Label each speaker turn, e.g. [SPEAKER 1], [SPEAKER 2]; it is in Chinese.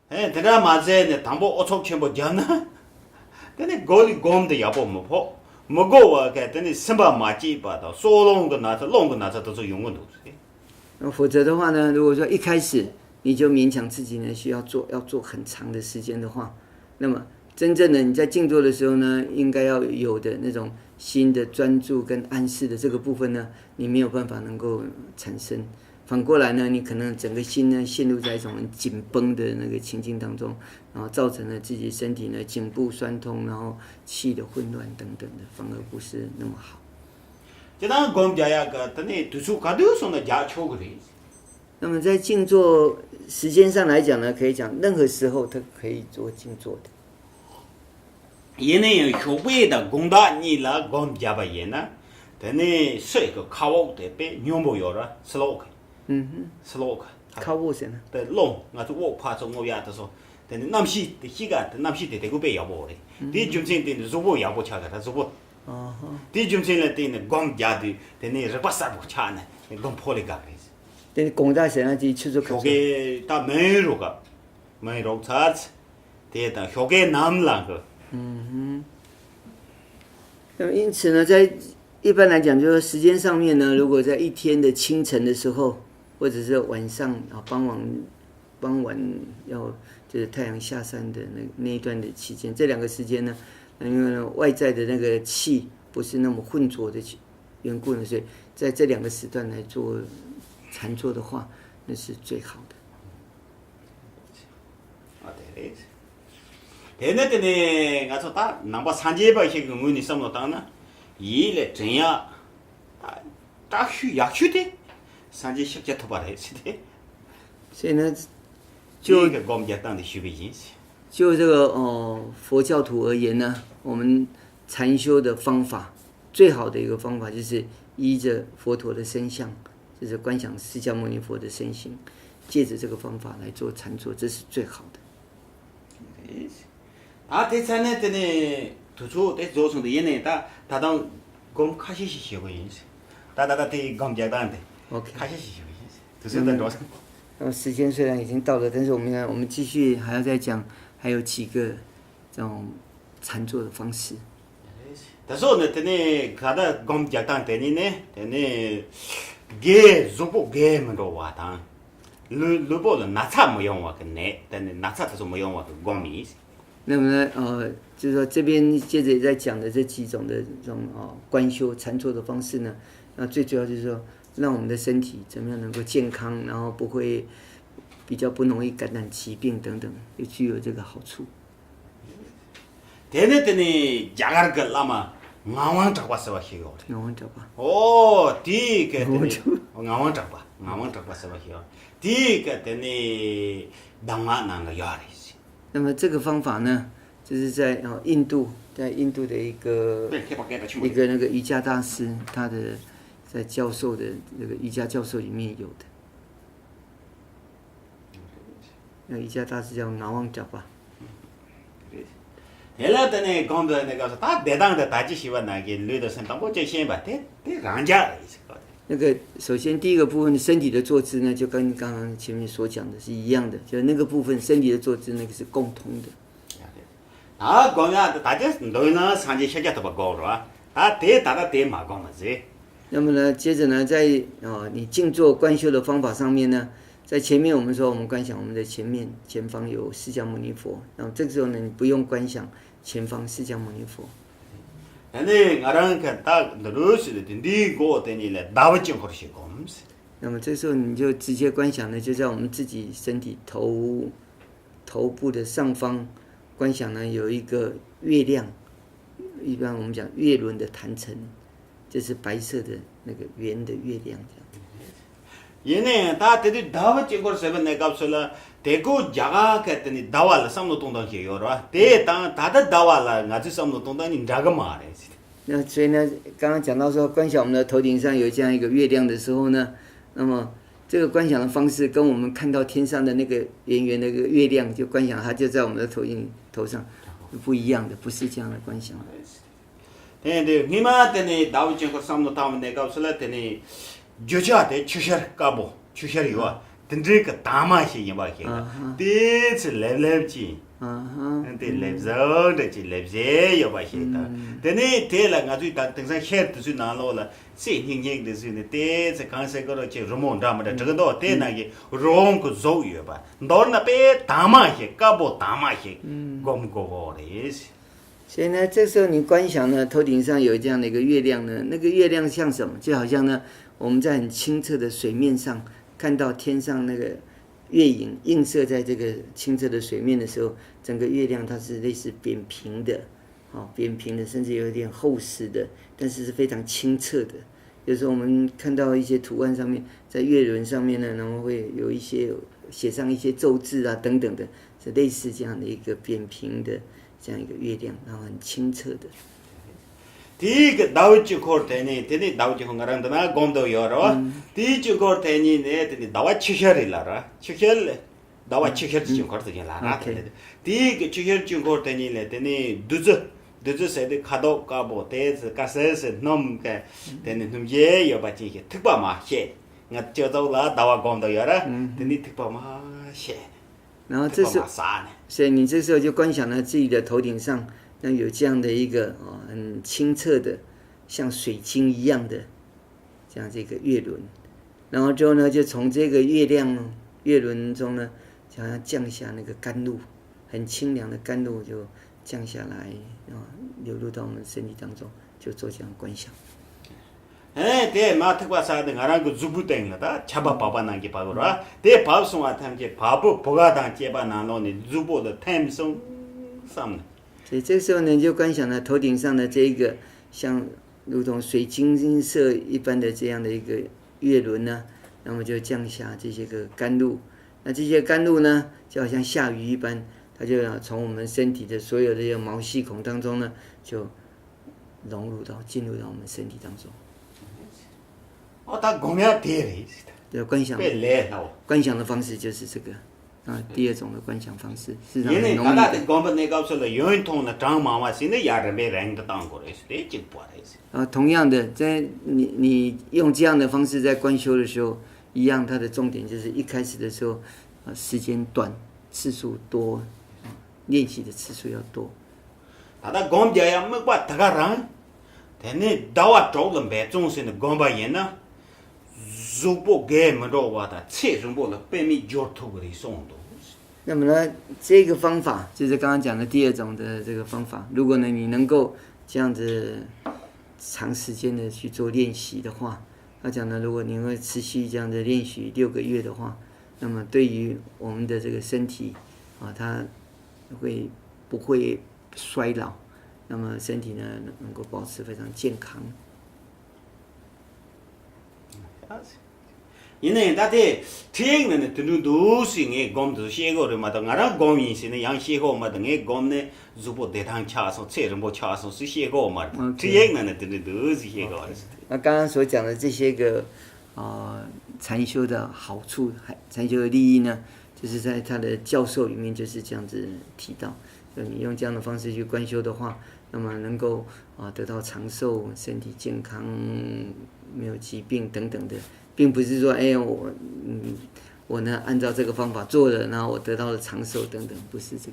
[SPEAKER 1] 대나 맞에 담보 오촉 첨부 잖아. 근데 골이 곰도 야보 뭐 먹어와 그랬더니 선바 맞지 봐도 소롱도 나서 롱도 나서都是用的。
[SPEAKER 2] 否则的话呢，如果说一开始你就勉强自己呢需要做很长的时间的话，那么真正的你在静坐的时候呢，应该要有的那种心的专注跟安适的这个部分呢，你没有办法能够产生。反过来呢，你可能整个心呢陷入在一种很紧绷的那个情境当中，然后造成了自己身体呢颈部酸痛，然后气的混乱等等的，反而不是那么好。那么在静坐时间上来讲呢，可以讲任何时候都可以做静坐的。
[SPEAKER 1] 얘는 효부에다 공다니라 공자바 얘나 근데 쇠그 카오 때에 뇽보여라 슬로크 슬로크
[SPEAKER 2] 카오 세呢
[SPEAKER 1] 对龙我就我怕中我呀的说但南西的西个南西的这个被要不的第中间的如果要不恰个他如果第中间的的公家的的那是不啥不恰呢弄破了个的
[SPEAKER 2] 但公家现在就出做
[SPEAKER 1] 효게 다 매로가 매로 차츠 대다 효게 남랑 그
[SPEAKER 2] 那么因此呢，在一般来讲，就是时间上面呢，如果在一天的清晨的时候，或者是晚上啊傍晚要就是太阳下山的那一段的期间，这两个时间呢，因为呢外在的那个气不是那么浑浊的缘故呢，所以在这两个时段来做禅坐的话，那是最好的。
[SPEAKER 1] 대내때네 가서 다 남바 산제바시 그 문이 섬도 당나 이래 전야 다 약휴데 산제 식자 토바래 시대
[SPEAKER 2] 所以呢，
[SPEAKER 1] 就个我们家当的虚伪因素。
[SPEAKER 2] 就这个佛教徒而言呢，我们禅修的方法最好的一个方法就是依着佛陀的身相，就是观想释迦牟尼佛的身形，借着这个方法来做禅坐，这是最好的。
[SPEAKER 1] 대산에 때네 도초 대 조선도 얘네 다당 곰 카시시 시고 인지 다다다 대 검자단데
[SPEAKER 2] OK
[SPEAKER 1] 카시시 시고 인지 도선도 조선
[SPEAKER 2] 时间虽然已经到了，但是我们继续还要再讲，还有几个这种禅坐的方式。
[SPEAKER 1] 다소네 때네 가다 검자단 때니네 때네 게 조보 게임으로 와당 루보는 나차 뭐 용와 근네 때네 나차도 뭐 용와 그 곰이
[SPEAKER 2] 那么呢，就是说这边接着也在讲的这几种的这种观修禅坐的方式呢，那最主要就是说，让我们的身体怎么样能够健康，然后不会比较不容易感染疾病等等，也具有这个好处。
[SPEAKER 1] 대내때네 자갈 걸 라마 ngawang tak pas wa hiyo
[SPEAKER 2] ngawang tak pa
[SPEAKER 1] di ke ngawang tak pas wa hiyo di ke tene dangma nang ga yari
[SPEAKER 2] 那么这个方法呢，就是在印度的一个那个瑜伽大师他的在教授的那个瑜伽教授里面有的。那瑜伽大师叫拿旺扎巴。
[SPEAKER 1] 헬라드네 공부에 가서 다 대당的大喜欢那个绿的身当我就先把对人家
[SPEAKER 2] 那个首先第一个部分身体的坐姿呢，就跟刚刚前面所讲的是一样的，就是那个部分身体的坐姿那个是共通的。
[SPEAKER 1] 啊，讲呀，大家都呢上节学家都不搞了啊，大家对嘛讲嘛是。
[SPEAKER 2] 那么呢，接着呢，在你静坐观修的方法上面呢，在前面我们说我们观想我们的前方有释迦牟尼佛，然后这个时候呢，你不用观想前方释迦牟尼佛。
[SPEAKER 1] 근데 나랑 딱 누르시는 니고 되니래 나머지 거시 검스
[SPEAKER 2] 那么这时候你就直接观想呢，就在我们自己身体头部的上方观想呢，有一个月亮，一般我们讲月轮的坛城，就是白色的那个圆的月亮这样。
[SPEAKER 1] 얘네 다 되게 나머지 걸 세번 내가 없어라 대고 자가 했더니 나와라 삼노 동당이 요라 대당 다다 나와라 나지 삼노 동당이 자가 말해
[SPEAKER 2] 那所以呢，刚刚讲到说观想我们的头顶上有这样一个月亮的时候呢，那么这个观想的方式跟我们看到天上的那个圆圆的那个月亮，就观想它就在我们的头上，不一样的，不是这样的观想。
[SPEAKER 1] 对，你妈的나머지 걸 삼노 다음 내가 없어라 되니 주자대 추셔 까보 추셔리와 真这个大嘛些也吧些个，第一次来去。对，来走的去来些有吧些的，但你对了，我最大等上海都是拿了了，谁年年的是呢？对，这刚才个了去罗蒙他们的这个到对那个容个走有吧？到那边大嘛些，搞不大嘛些，搞不搞的是。
[SPEAKER 2] 所以呢，这时候你观想呢，头顶上有这样的一个月亮呢，那个月亮像什么？就好像呢，我们在很清澈的水面上看到天上那个月影映射在这个清澈的水面的时候，整个月亮它是类似扁平的，扁平的，甚至有一点厚实的，但是是非常清澈的。有时候我们看到一些图案上面，在月轮上面呢，然后会有一些写上一些咒字啊等等的，是类似这样的一个扁平的这样一个月亮，然后很清澈的。
[SPEAKER 1] 第一个道具口的呢，这里道具红个人的那讲到有了，第一句口的呢，这里道具吃的了，吃了，道具吃的就口的就啦，第一个吃就口的呢，这里都是谁的看到搞不得是搞谁是弄个，这里弄也有把这些特别嘛些，我就走了，道具讲到有了，这里特别嘛些，
[SPEAKER 2] 然后这时候，所以你这时候就观想到自己的头顶上。那有这样的一个很清澈的，像水晶一样的这样这个月轮，然后之后呢，就从这个月轮中呢，就好像降下那个甘露，很清凉的甘露就降下来，流入到我们身体当中，就做这样观想。
[SPEAKER 1] 对，马特瓜啥的，俺那个做不定了的，吃吧爸爸那个爸爸啦，对，爸送啊，他们去爸爸不干当接吧那老呢，做不的太松什么。
[SPEAKER 2] 所以这时候呢，你就观想了头顶上的这一个像如同水晶色一般的这样的一个月轮呢，那么就降下这些个甘露。那这些甘露呢，就好像下雨一般，它就要从我们身体的所有的这些毛细孔当中呢，就进入到我们身体当中。
[SPEAKER 1] 他讲了对嘞，
[SPEAKER 2] 对，观想的方式就是这个。第二种的观想方式，是让很容易的。同样的，在你用这样的方式在观修的时候，一样，它的重点就是一开始的时候，时间短，次数多，练习的次数要多。
[SPEAKER 1] 他讲这样没把他个人，但你到我找了别种些的讲吧人呢，如果给没着我的，切中不了，被你脚头给送的。
[SPEAKER 2] 那么呢，这个方法就是刚刚讲的第二种的这个方法。如果呢你能够这样子长时间的去做练习的话，他讲呢，如果你会持续这样的练习6个月的话，那么对于我们的这个身体它不会衰老，那么身体呢能够保持非常健康。
[SPEAKER 1] 因为他的听呢，都是哎，讲都写过的嘛，都俺那讲明是呢，样写过嘛，等哎讲呢，如果在堂掐上，车上不掐上是写过嘛，听呢，都是写过的。
[SPEAKER 2] 那刚刚所讲的这些个禅修的好处，禅修的利益呢，就是在他的教授里面就是这样子提到，就你用这样的方式去观修的话，那么能够得到长寿、身体健康、没有疾病等等的。并不是说，我呢按照这个方法做了，然后我得到了长寿等等，不是这个。